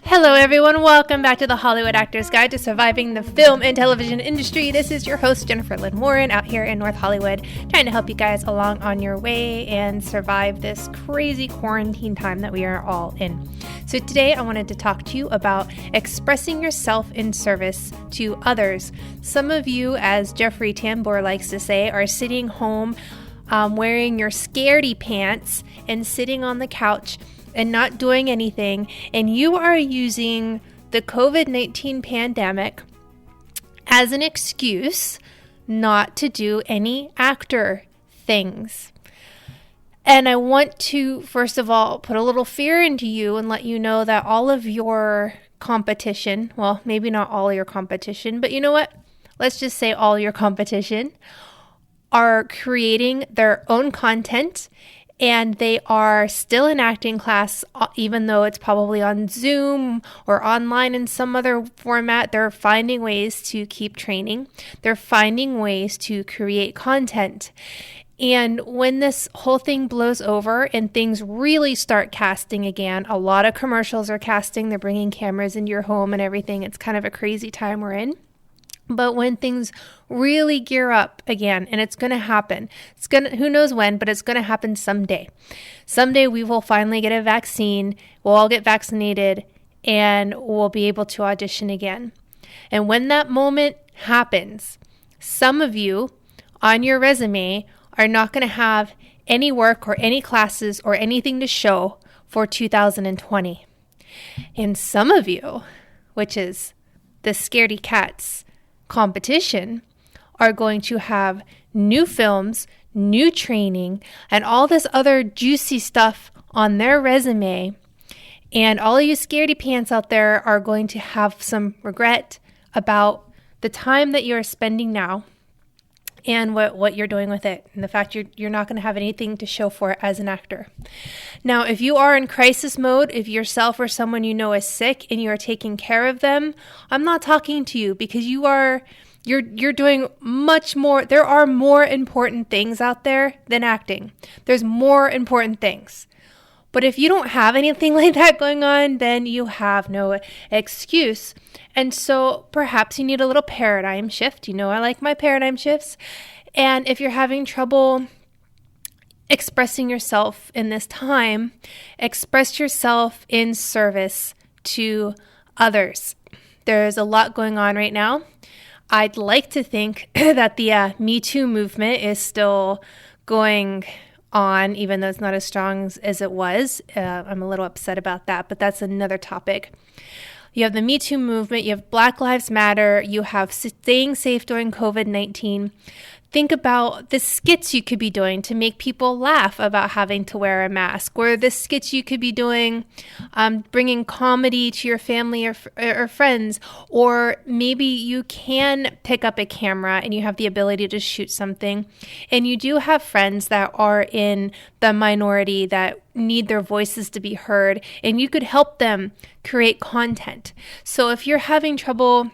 Hello everyone, welcome back to the Hollywood Actors Guide to Surviving the Film and Television Industry. This is your host, Jennifer Lynn Warren, out here in North Hollywood, trying to help you guys along on your way and survive this crazy quarantine time that we are all in. So today I wanted to talk to you about expressing yourself in service to others. Some of you, as Jeffrey Tambor likes to say, are sitting home wearing your scaredy pants and sitting on the couch and not doing anything, and you are using the COVID-19 pandemic as an excuse not to do any actor things. And I want to, first of all, put a little fear into you and let you know that all of your competition, well, maybe not all your competition, but you know what? Let's just say all your competition are creating their own content, and they are still in acting class, even though it's probably on Zoom or online in some other format. They're finding ways to keep training. They're finding ways to create content. And when this whole thing blows over and things really start casting again, a lot of commercials are casting. They're bringing cameras into your home and everything. It's kind of a crazy time we're in. But when things really gear up again, and it's going to happen, who knows when, but it's going to happen someday. Someday we will finally get a vaccine, we'll all get vaccinated, and we'll be able to audition again. And when that moment happens, some of you on your resume are not going to have any work or any classes or anything to show for 2020. And some of you, which is the scaredy cats competition, are going to have new films, new training, and all this other juicy stuff on their resume. And all of you scaredy pants out there are going to have some regret about the time that you're spending now and what you're doing with it, and the fact you're not going to have anything to show for it as an actor. Now, if you are in crisis mode, if yourself or someone you know is sick and you are taking care of them, I'm not talking to you, because you're doing much more. There are more important things out there than acting. There's more important things. But if you don't have anything like that going on, then you have no excuse. And so perhaps you need a little paradigm shift. You know, I like my paradigm shifts. And if you're having trouble expressing yourself in this time, express yourself in service to others. There's a lot going on right now. I'd like to think that the Me Too movement is still going on, even though it's not as strong as it was. I'm a little upset about that, but that's another topic. You have the Me Too movement, you have Black Lives Matter, you have staying safe during COVID-19. Think about the skits you could be doing to make people laugh about having to wear a mask, or the skits you could be doing, bringing comedy to your family or friends, or maybe you can pick up a camera and you have the ability to shoot something, and you do have friends that are in the minority that need their voices to be heard, and you could help them create content. So if you're having trouble,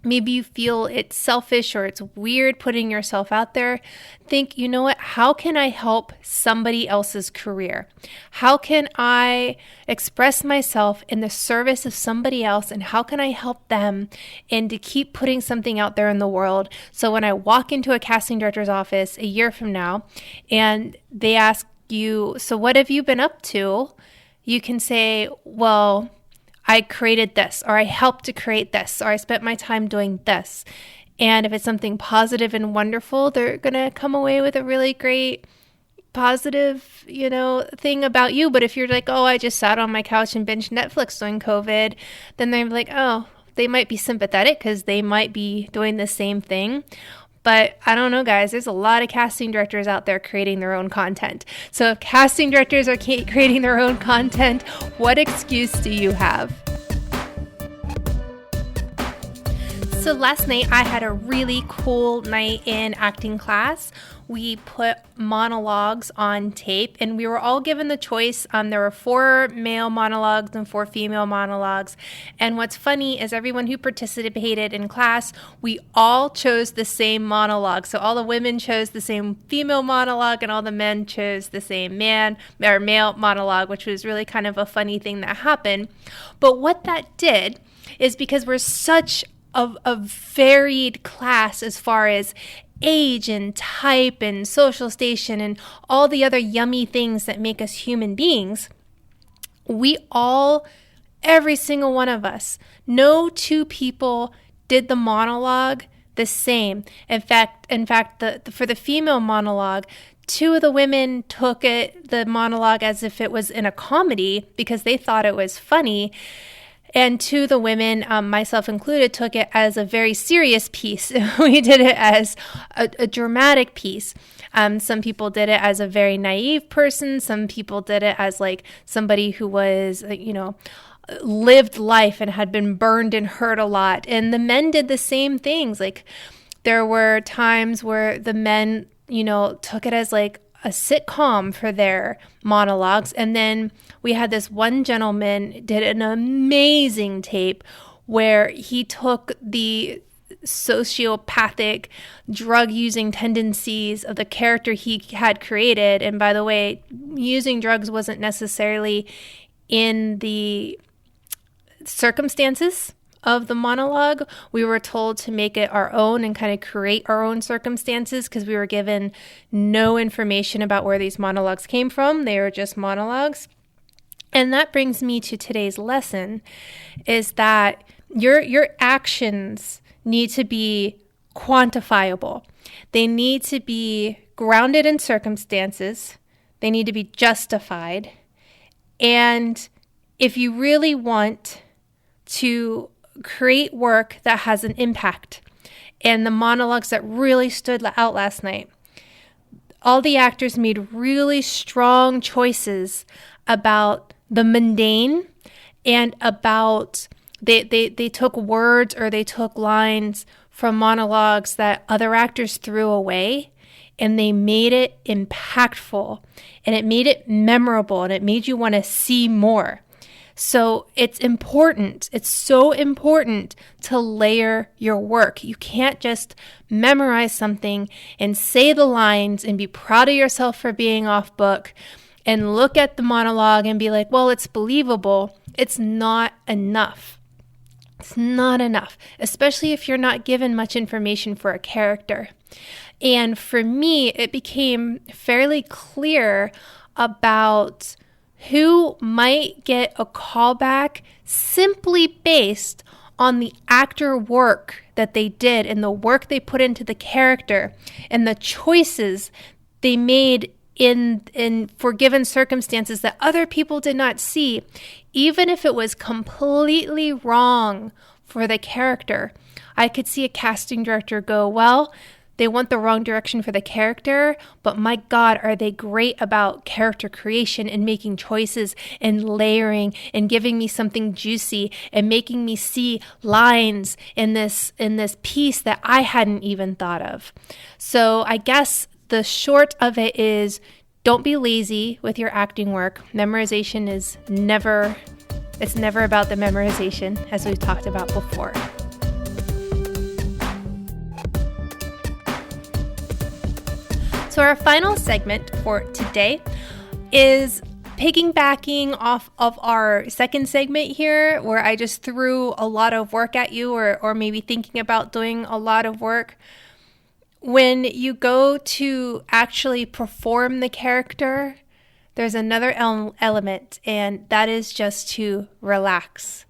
maybe you feel it's selfish or it's weird putting yourself out there, think, you know what, how can I help somebody else's career? How can I express myself in the service of somebody else, and how can I help them, and to keep putting something out there in the world, so when I walk into a casting director's office a year from now and they ask you, so what have you been up to? You can say, well, I created this, or I helped to create this, or I spent my time doing this. And if it's something positive and wonderful, they're going to come away with a really great positive, thing about you. But if you're like, oh, I just sat on my couch and binged Netflix during COVID, then they're like, oh, they might be sympathetic because they might be doing the same thing. But I don't know, guys, there's a lot of casting directors out there creating their own content. So if casting directors are creating their own content, what excuse do you have? So last night I had a really cool night in acting class we put monologues on tape, and we were all given the choice. There were 4 male monologues and 4 female monologues. And what's funny is everyone who participated in class, we all chose the same monologue. So all the women chose the same female monologue, and all the men chose the same male monologue, which was really kind of a funny thing that happened. But what that did is, because we're such a varied class as far as age and type and social station and all the other yummy things that make us human beings, every single one of us, no 2 people did the monologue the same. In fact, for the female monologue, 2 of the women took the monologue as if it was in a comedy because they thought it was funny. And 2 of the women, myself included, took it as a very serious piece. We did it as a dramatic piece. Some people did it as a very naive person. Some people did it as like somebody who was, lived life and had been burned and hurt a lot. And the men did the same things. Like, there were times where the men, took it as like a sitcom for their monologues. And then we had this one gentleman did an amazing tape where he took the sociopathic drug-using tendencies of the character he had created. And by the way, using drugs wasn't necessarily in the circumstances of the monologue. We were told to make it our own and kind of create our own circumstances because we were given no information about where these monologues came from. They were just monologues. And that brings me to today's lesson, is that your actions need to be quantifiable. They need to be grounded in circumstances. They need to be justified. And if you really want to create work that has an impact, and the monologues that really stood out last night, all the actors made really strong choices about the mundane and about they took words or they took lines from monologues that other actors threw away, and they made it impactful, and it made it memorable, and it made you want to see more. So it's important. It's so important to layer your work. You can't just memorize something and say the lines and be proud of yourself for being off book and look at the monologue and be like, well, it's believable. It's not enough. It's not enough, especially if you're not given much information for a character. And for me, it became fairly clear about who might get a callback simply based on the actor work that they did and the work they put into the character and the choices they made in for given circumstances that other people did not see, even if it was completely wrong for the character. I could see a casting director go, well, they want the wrong direction for the character, but my God, are they great about character creation and making choices and layering and giving me something juicy and making me see lines in this piece that I hadn't even thought of. So I guess the short of it is, don't be lazy with your acting work. Memorization is never about the memorization, as we've talked about before. So our final segment for today is piggybacking off of our second segment here, where I just threw a lot of work at you, or maybe thinking about doing a lot of work. When you go to actually perform the character, there's another element, and that is just to relax.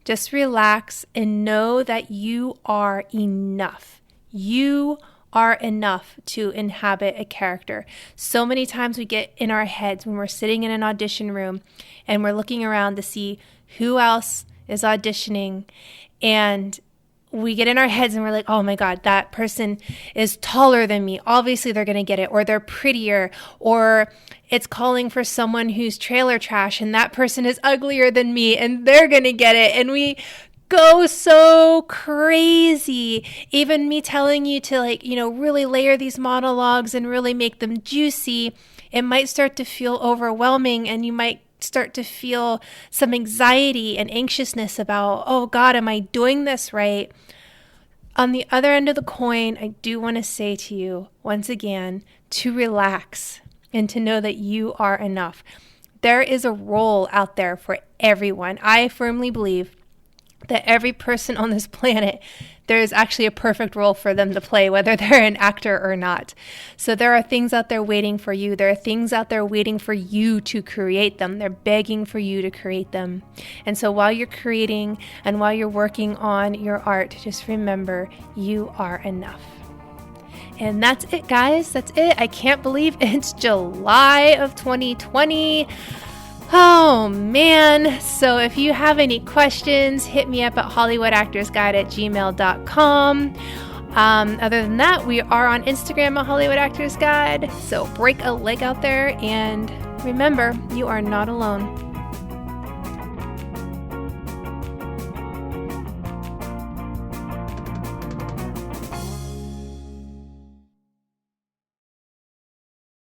Just relax and know that you are enough. You are enough to inhabit a character. So many times we get in our heads when we're sitting in an audition room and we're looking around to see who else is auditioning, and we get in our heads and we're like, oh my God, that person is taller than me. Obviously they're going to get it, or they're prettier, or it's calling for someone who's trailer trash and that person is uglier than me and they're going to get it. And we go so crazy. Even me telling you to really layer these monologues and really make them juicy, it might start to feel overwhelming, and you might start to feel some anxiety and anxiousness about, oh God, am I doing this right? On the other end of the coin, I do want to say to you once again to relax and to know that you are enough. There is a role out there for everyone. I firmly believe that every person on this planet, there is actually a perfect role for them to play, whether they're an actor or not. So there are things out there waiting for you. There are things out there waiting for you to create them. They're begging for you to create them. And so while you're creating and while you're working on your art, just remember you are enough. And that's it, guys. That's it. I can't believe it's July of 2020. Oh, man. So if you have any questions, hit me up at hollywoodactorsguide@gmail.com. Other than that, we are on Instagram at Hollywood Actors Guide. So break a leg out there, and remember, you are not alone.